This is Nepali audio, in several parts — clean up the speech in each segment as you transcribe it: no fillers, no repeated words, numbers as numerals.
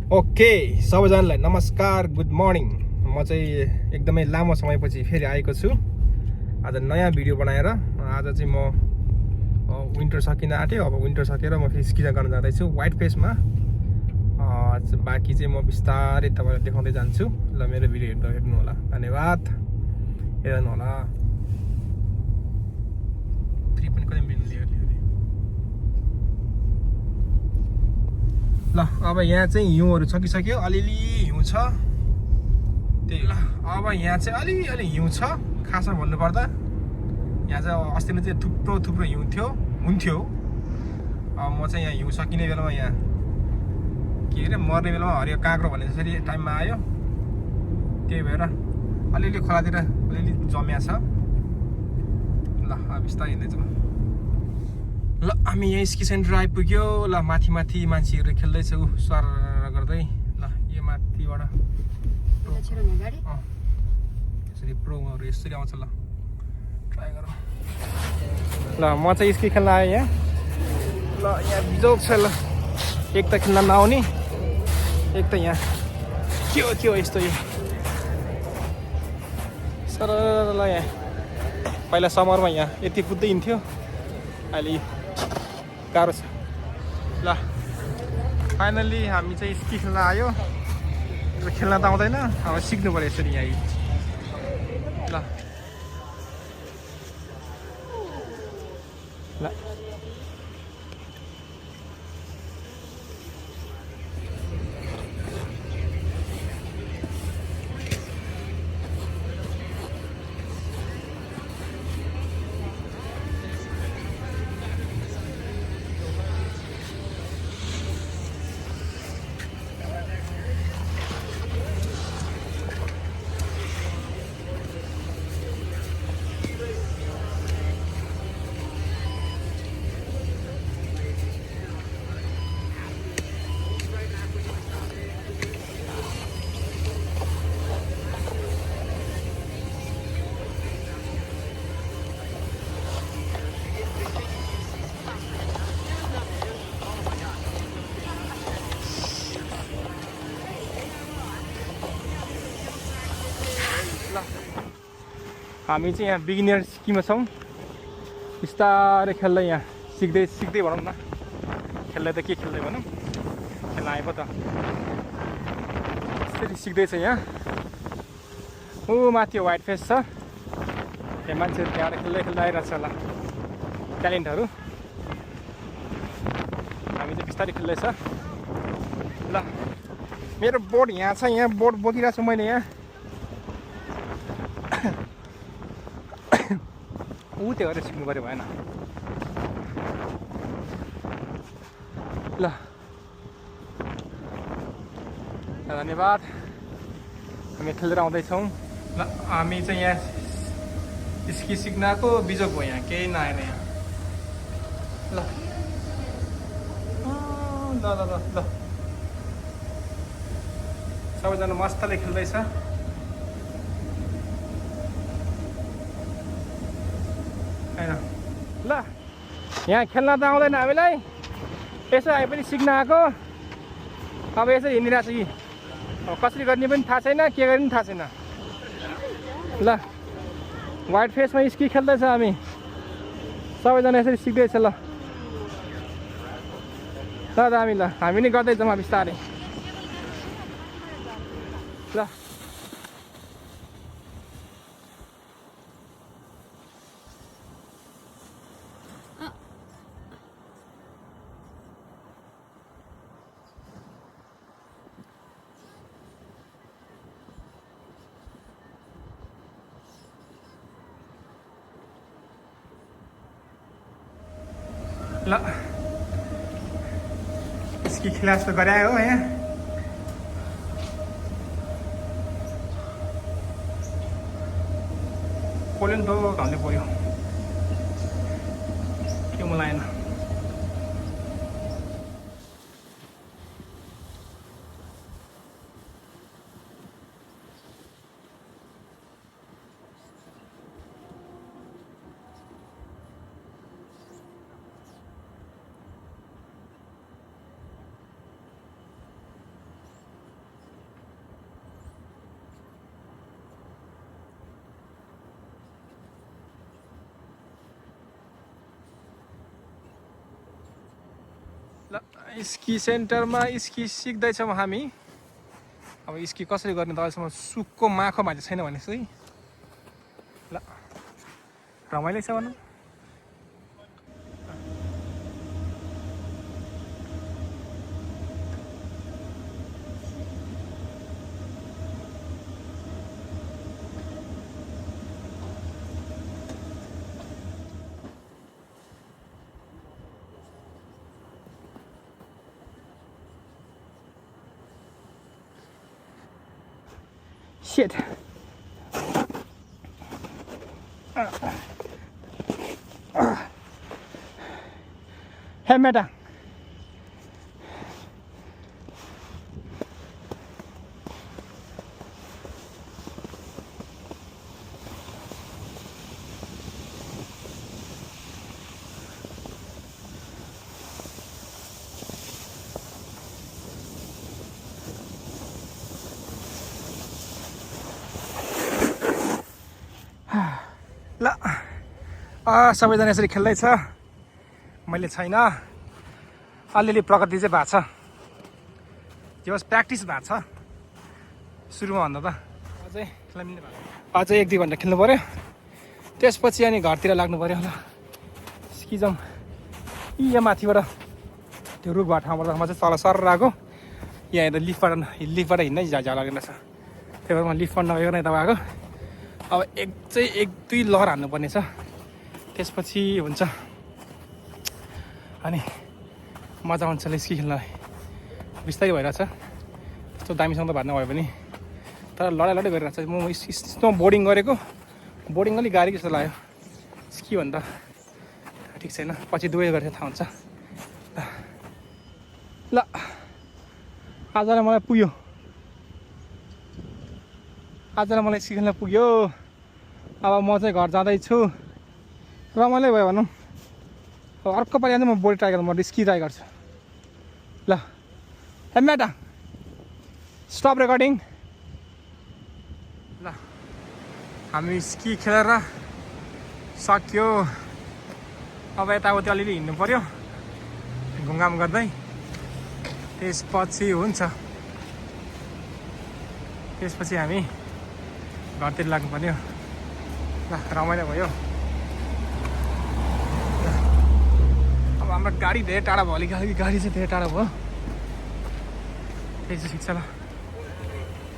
ओके सबैजनालाई नमस्कार गुड मर्निङ। म चाहिँ एकदमै लामो समयपछि फेरि आएको छु आज नयाँ भिडियो बनाएर। आज चाहिँ म विन्टर सकिन आँट्यो। अब विन्टर सकेर म फेरि स्की गर्न जाँदैछु व्हाइट फेसमा। बाँकी चाहिँ म बिस्तारै तपाईँलाई देखाउँदै जान्छु। ल मेरो भिडियो हेर्नु होला, धन्यवाद। हेर्नु होला। पनि कति मिल्ने ल। अब यहाँ चाहिँ हिउँहरू सकिसक्यो, अलिअलि हिउँ छ त्यही। ल अब यहाँ चाहिँ अलिअलि हिउँ छ खासमा भन्नुपर्दा। यहाँ चाहिँ अस्ति नै चाहिँ थुप्रो हिउँ हुन्थ्यो। अब म चाहिँ यहाँ हिउँ सकिने बेलामा यहाँ के अरे मर्ने बेलामा हरियो काँक्रो भन्ने जसरी टाइममा आयो, त्यही भएर अलिअलि खोलातिर अलिअलि जम्या छ। ल अब बिस्तारै हिँड्दैछौँ। ल हामी यहाँ स्की सेन्टर आइपुग्यो। ल माथि मान्छेहरू खेल्दैछ सर गर्दै। ल यो माथिबाट यसरी प्रोहरू यसरी आउँछ। ल ट्राई गरौँ। ल म चाहिँ स्की खेल्न आएँ यहाँ। ल यहाँ बिजोग छ। ल एक त खेल्न नआउने, एक त यहाँ के हो यस्तो यो सर। ल यहाँ पहिला समरमा यहाँ यति कुद्दै हिँड्थ्यो, अहिले गाह्रो छ। ल फाइनल्ली हामी चाहिँ स्की खेल्न आयो। खेल्न त आउँदैन, अब सिक्नु पऱ्यो यसरी यहाँ। ल ल हामी चाहिँ यहाँ बिगिनर स्कीमा छौँ। बिस्तारै खेल्दै यहाँ सिक्दै भनौँ न। खेल्दै त के खेल्दै भनौँ, खेल्न आए पो त यसरी सिक्दैछ यहाँ। ऊ माथि व्हाइट फेस छ, त्यहाँ मान्छेहरू त्यहाँबाट खेल्दै आइरहेको छ। ल ट्यालेन्टहरू हामी चाहिँ बिस्तारै खेल्दैछ। ल मेरो बोर्ड यहाँ छ, यहाँ बोर्ड बोकिरहेको छु मैले यहाँ। ऊ त्यो गरेर सिक्नु पऱ्यो भएन। ल धन्यवाद। हामी खेलेर आउँदैछौँ। ल हामी चाहिँ यहाँ स्की सिक्नको बिजोग भयो, यहाँ केही नआएन यहाँ। ल ल ल ल ल सबैजना मस्तले खेल्दैछ। ल यहाँ खेल्न त आउँदैन हामीलाई, यसो हामी पनि सिक्न आएको। अब यसो हिँडिरहेको छ कि अब कसरी गर्ने पनि थाहा छैन, के गर्ने पनि थाहा छैन। ल व्हाइट फेसमा स्की खेल्दैछ हामी, सबैजना यसरी सिक्दैछ। ल ल हामी नि गर्दैछौँ बिस्तारै। ल ल स्की खेला जस्तो गरायो हो यहाँ। पोल्यो नि त घामले पोल्यो, के मलाई आएन। स्की सेन्टरमा स्की सिक्दैछौँ हामी। अब स्की कसरी गर्ने त अहिलेसम्म सुकको माखो भाँचे छैन भने चाहिँ ल रमाइलो छ भनौँ। Shit. Hey, Meta. ल सबैजना यसरी खेल्दैछ, मैले छैन। अलिअलि प्रगति चाहिँ भएको छ, त्यो प्र्याक्टिस भएको छ सुरुमा भन्दा त। अझै खेल्न मिल्ने भएको छ, अझै 1-2 घन्टा खेल्नु पऱ्यो, त्यसपछि अनि घरतिर लाग्नु पऱ्यो। ल स्की जाउँ। यहाँ माथिबाट त्यो रुख भएको ठाउँबाट म चाहिँ तल सर आएको, यहाँ हेर्दा लिफ्टबाट हिँड्नै झ्याउ लाग्दैन रहेछ, त्यही भएर म लिफ्टमा नगएको नै तपाईँको। अब 1-2 लहर हान्नुपर्ने छ, त्यसपछि हुन्छ अनि मजा आउँछ स्की खेल्नलाई। बिस्तारै भइरहेछ, त्यस्तो दामीसँग त भाँड्न भयो भने, तर लडाइ गरिरहेछ। म स्नो बोर्डिङ गरेको, बोर्डिङ अलिक गाह्रो जस्तो लाग्यो, स्की भन्दा ठिक छैन। पछि दुवै गरेर थाहा हुन्छ। ल आजलाई मलाई पुग्यो, आजलाई मलाई स्की खेल्न पुग्यो। अब म चाहिँ घर जाँदैछु, रमाइलो भयो भनौँ। अब अर्को पालि चाहिँ म बोर्ड ट्राई गर्छु, म स्की ट्राई गर्छु। ल हे म्याटा स्टप रेकर्डिङ। ल हामी स्की खेलेर सक्यो। अब यताउति अलिअलि हिँड्नु पऱ्यो घुमघाम गर्दै, त्यसपछि हुन्छ, त्यसपछि हामी घरतिर लाग्नु पर्यो। ल रमाइलो भयो। अब हाम्रो गाडी धेरै टाढा भयो, अलिक गाडी चाहिँ धेरै टाढा भयो, त्यही चाहिँ ठिक छ।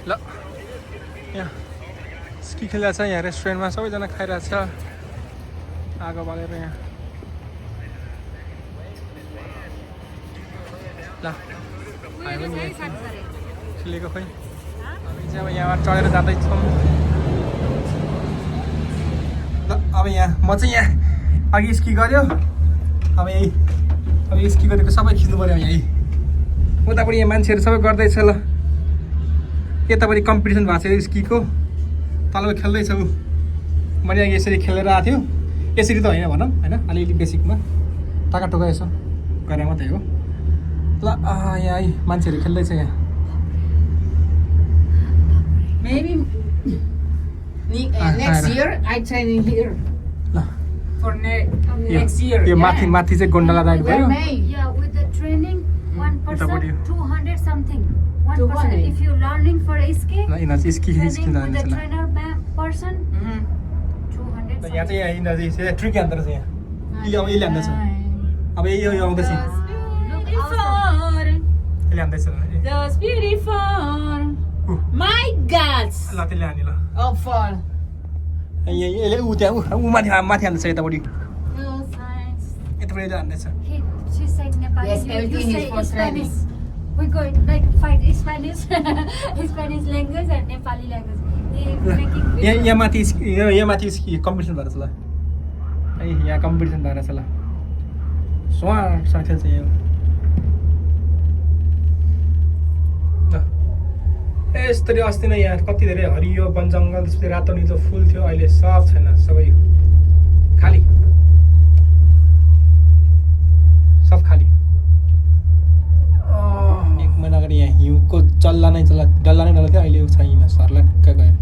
ल यहाँ स्की खेलिरहेको छ, यहाँ रेस्टुरेन्टमा सबैजना खाइरहेको छ आगो बालेर। यहाँ ल हामी पनि खेलेको खोइ, हामी चाहिँ अब यहाँ चढेर जाँदैछौँ। अब यहाँ म चाहिँ यहाँ अघि स्की गऱ्यो, अब स्की गरेको सबै खिच्नु पऱ्यो। यहीँ उतापट्टि यहाँ मान्छेहरू सबै गर्दैछ। ल यतापट्टि कम्पिटिसन भएको छ स्कीको, तल खेल्दैछ ऊ। मैले अघि यसरी खेलेर आएको थियो, यसरी त होइन भनौँ होइन, अलिअलि बेसिकमा टकाटुका यसो गरे मात्रै हो। ल यहाँ मान्छेहरू खेल्दैछ यहाँ। Maybe next year I training here. For next year. यो माथि चाहिँ गोन्डला राइड भयो। Yeah, with the training, one person 200 something. 1% if you learning for ski. No, ski Training with the trainer person. 200. यहाँ चाहिँ यहाँ यिनीहरू चाहिँ ट्रिक हान्दो रहेछ। यहाँ यसले हान्दैछ, अब यो आउँदैछ, यसले हान्दैछ। That's beautiful. My God. ल त्यसले हान्यो। ल Oh, fall. यसले ऊ त्यहाँ ऊ माथि हान्दैछ, यतापट्टि No science. यतापट्टि हान्दैछ। She said Nepali. Yes, you everything say is for Spanish. training. We go like fight Spanish, Spanish language and Nepali language. यहाँ माथि कम्पिटिसन भएर छ। ल यहाँ कम्पिटिसन भएर छ। ल स्वार खेल्छ यो। यस्तरी अस्ति नै यहाँ कति धेरै हरियो वन जङ्गल, त्यसपछि रातो निलो फुल थियो, अहिले सब छैन, सबै खाली, सब खाली। 1 महिना अगाडि यहाँ हिउँको डल्ला नै थियो, अहिले छैन, सर्लक्क गयो।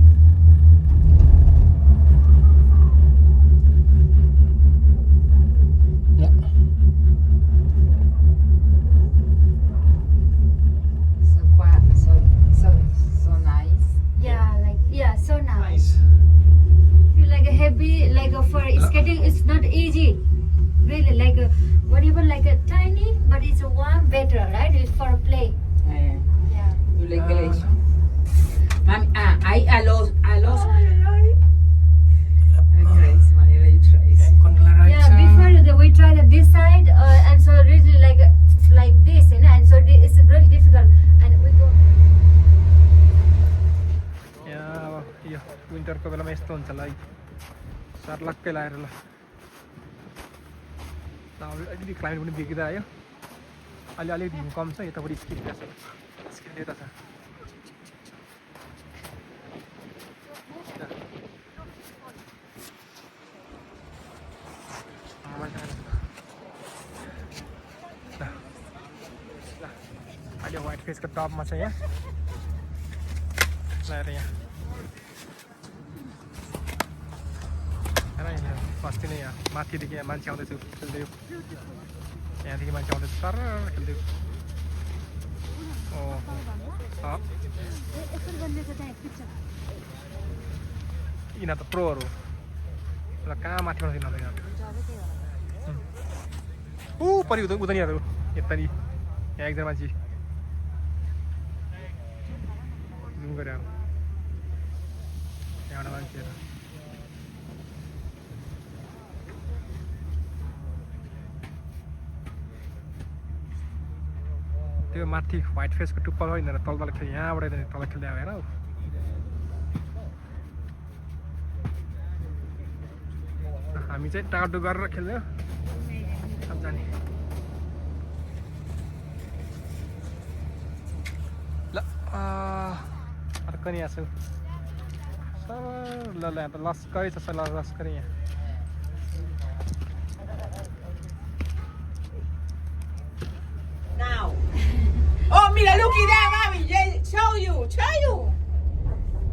कस्तो हुन्छ ल है सर्लक्कै लगाएर ल अलिकति क्लाइमेट पनि बिग्रिँदै आयो अहिले अलिकति हिउँ कम छ यतापट्टि स्किप यता छ अहिले व्हाइट फेसको टपमा छ यहाँ लगाएर यहाँ हेर अस्ति नै यहाँ माथिदेखि यहाँ मान्छे आउँदैछ खेल्दै यहाँदेखि मान्छे आउँदैछ तर खेल्दै यिनीहरू त प्रोहरू र कहाँ माथि आउँछ यिनीहरू ऊ परि उदनीहरू यतानि यहाँ एकजना मान्छे जुम गरे यहाँबाट मान्छेहरू त्यो माथि व्हाइट फेसको टुप्पा होइन तल खेल्यो यहाँबाट तल खेल्दै आयो हेर हामी चाहिँ टाटो गरेर खेल्यो अब जाने ल अर्को नि आएको सर ल यहाँ त लस्करै छ सर लस्करै यहाँ Oh, mira, looky there, mommy. Yeah, show you.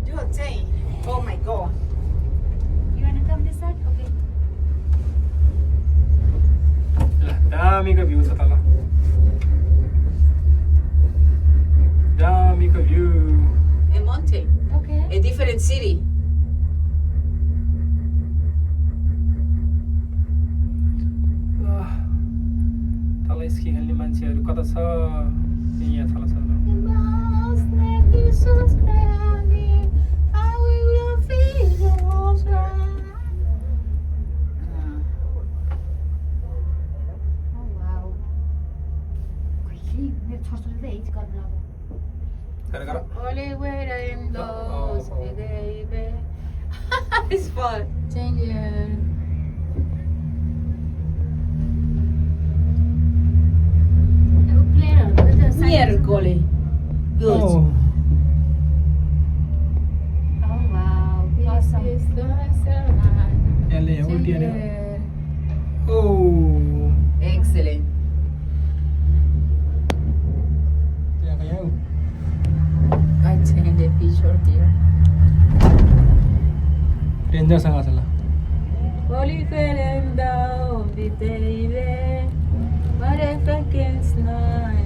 Do a thing. Oh my God. You wanna come this side? Okay. दामीको भ्यू छ तल दामीको view A mountain. Okay. A different city. तल स्की खेल्ने मान्छेहरू कता छ यहाँ तल छ Oh wow. Crazy. मेरो छोराछोरी त एज गर्नु अब Oliver and those, Oh. baby. It's fun. Changing. Miércoles. Good. Oh. Oh wow. Awesome. यसले यहाँ उल्टी हाल्यो ओ Excellent. त्यहाँ यहाँ I take the picture here. डेन्जरसँग छ ल Oliver and those, baby. Motherfucking night.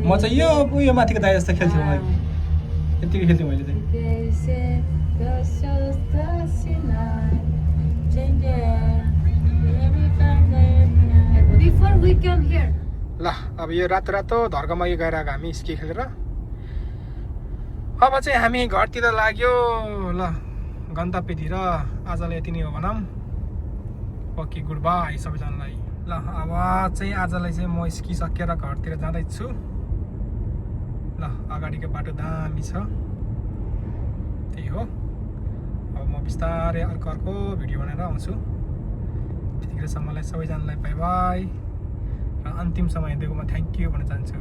म चाहिँ यो उयो माथिको दाइ जस्तो खेल्थेँ मैले यतिकै खेल्थेँ मैले चाहिँ Before we come here. ल अब यो रातो रातो धर्कमागी गएर आएको हामी स्की खेलेर अब चाहिँ हामी घरतिर लाग्यो ल गन्तव्यतिर आजलाई यति नै हो भनौँ ओके गुड बाई सबैजनालाई ल अब चाहिँ आजलाई चाहिँ म स्की सकेर घरतिर जाँदैछु ल अगाडिको बाटो दामी छ त्यही हो अब म बिस्तारै अर्को भिडियो बनाएर आउँछु त्यतिखेरसम्मलाई सबैजनालाई बाई बाई र अन्तिम समय दिएकोमा थ्याङ्क यू भन्न चाहन्छु